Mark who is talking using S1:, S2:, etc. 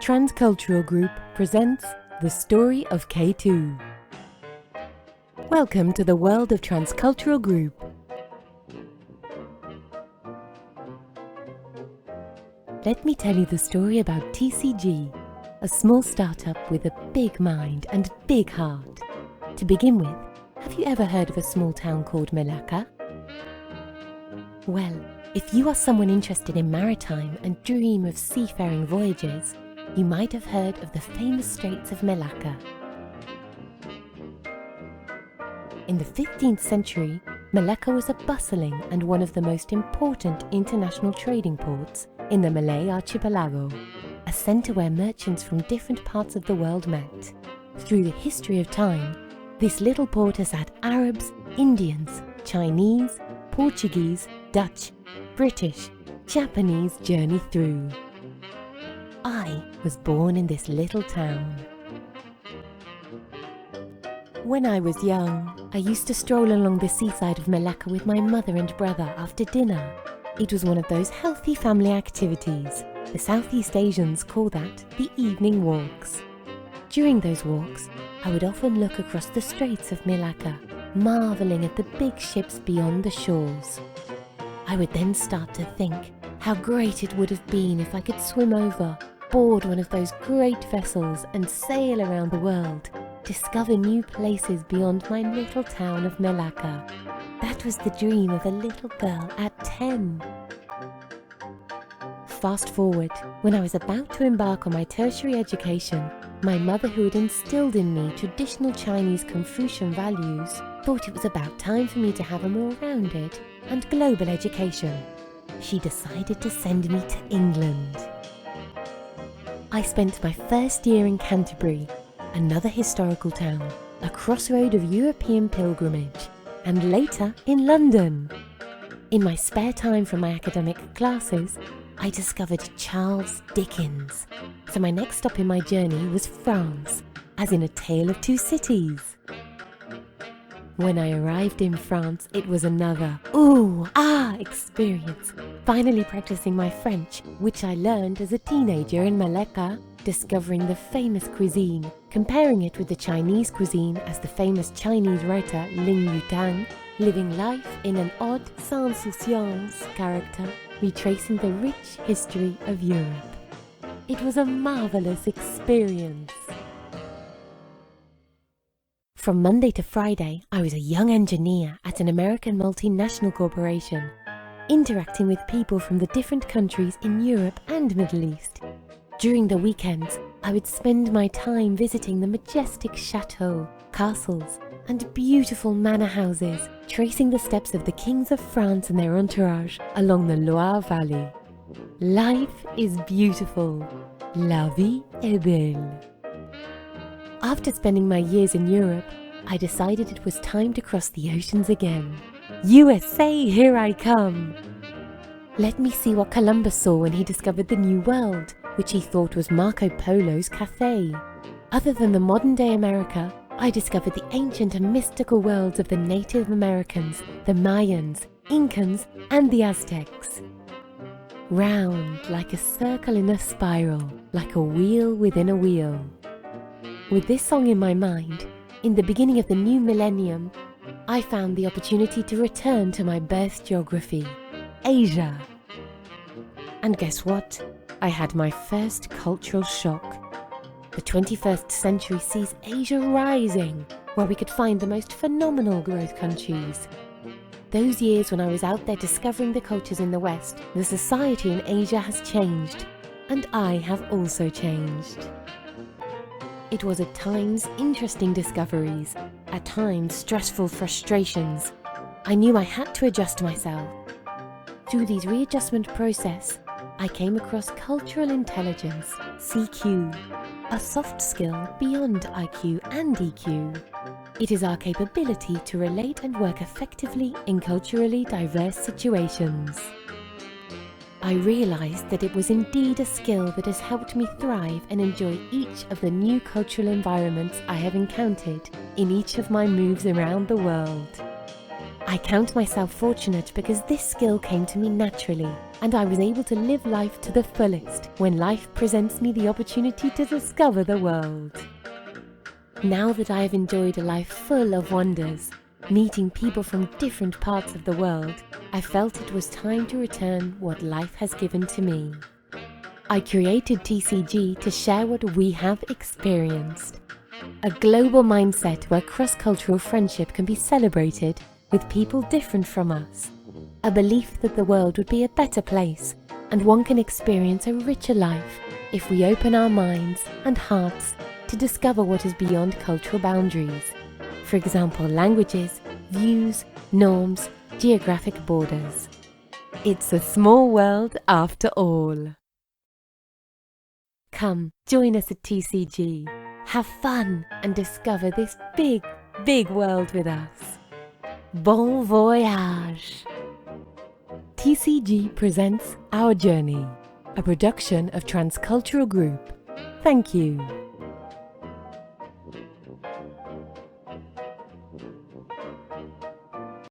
S1: TransCultural Group presents The Story of K2. Welcome to the world of TransCultural Group. Let me tell you the story about TCG, a small startup with a big mind and big heart. To begin with, have you ever heard of a small town called Malacca? Well, if you are someone interested in maritime and dream of seafaring voyages, you might have heard of the famous Straits of Malacca. In the 15th century, Malacca was a bustling and one of the most important international trading ports in the Malay archipelago, a centre where merchants from different parts of the world met. Through the history of time, this little port has had Arabs, Indians, Chinese, Portuguese, Dutch, British, Japanese journey through. I was born in this little town. When I was young, I used to stroll along the seaside of Malacca with my mother and brother after dinner. It was one of those healthy family activities. The Southeast Asians call that the evening walks. During those walks, I would often look across the Straits of Malacca, marvelling at the big ships beyond the shores. I would then start to think how great it would have been if I could swim over, board one of those great vessels and sail around the world, discover new places beyond my little town of Malacca. That was the dream of a little girl at 10. Fast forward, when I was about to embark on my tertiary education, my mother, who had instilled in me traditional Chinese Confucian values, thought it was about time for me to have a more rounded and global education. She decided to send me to England. I spent my first year in Canterbury, another historical town, a crossroad of European pilgrimage, and later in London. In my spare time from my academic classes, I discovered Charles Dickens. So my next stop in my journey was France, as in A Tale of Two Cities. When I arrived in France, it was another experience, finally practicing my French, which I learned as a teenager in Malacca, discovering the famous cuisine, comparing it with the Chinese cuisine as the famous Chinese writer Ling Yutang, living life in an odd sans souciance character, retracing the rich history of Europe. It was a marvelous experience. From Monday to Friday, I was a young engineer at an American multinational corporation, interacting with people from the different countries in Europe and Middle East. During the weekends, I would spend my time visiting the majestic chateaux, castles, and beautiful manor houses, tracing the steps of the kings of France and their entourage along the Loire Valley. Life is beautiful. La vie est belle. After spending my years in Europe, I decided it was time to cross the oceans again. USA, here I come! Let me see what Columbus saw when he discovered the New World, which he thought was Marco Polo's Cathay. Other than the modern-day America, I discovered the ancient and mystical worlds of the Native Americans, the Mayans, Incans, and the Aztecs. Round like a circle in a spiral, like a wheel within a wheel. With this song in my mind, in the beginning of the new millennium, I found the opportunity to return to my birth geography, Asia. And guess what? I had my first cultural shock. The 21st century sees Asia rising, where we could find the most phenomenal growth countries. Those years when I was out there discovering the cultures in the West, the society in Asia has changed, and I have also changed. It was at times interesting discoveries, at times stressful frustrations. I knew I had to adjust myself. Through these readjustment process, I came across cultural intelligence, CQ, a soft skill beyond IQ and EQ. It is our capability to relate and work effectively in culturally diverse situations. I realized that it was indeed a skill that has helped me thrive and enjoy each of the new cultural environments I have encountered in each of my moves around the world. I count myself fortunate because this skill came to me naturally, and I was able to live life to the fullest when life presents me the opportunity to discover the world. Now that I have enjoyed a life full of wonders, meeting people from different parts of the world, I felt it was time to return what life has given to me. I created TCG to share what we have experienced. A global mindset where cross-cultural friendship can be celebrated with people different from us. A belief that the world would be a better place and one can experience a richer life if we open our minds and hearts to discover what is beyond cultural boundaries. For example, languages, views, norms, geographic borders. It's a small world after all. Come, join us at TCG. Have fun and discover this big, big world with us. Bon voyage! TCG presents Our Journey, a production of TransCultural Group. Thank you.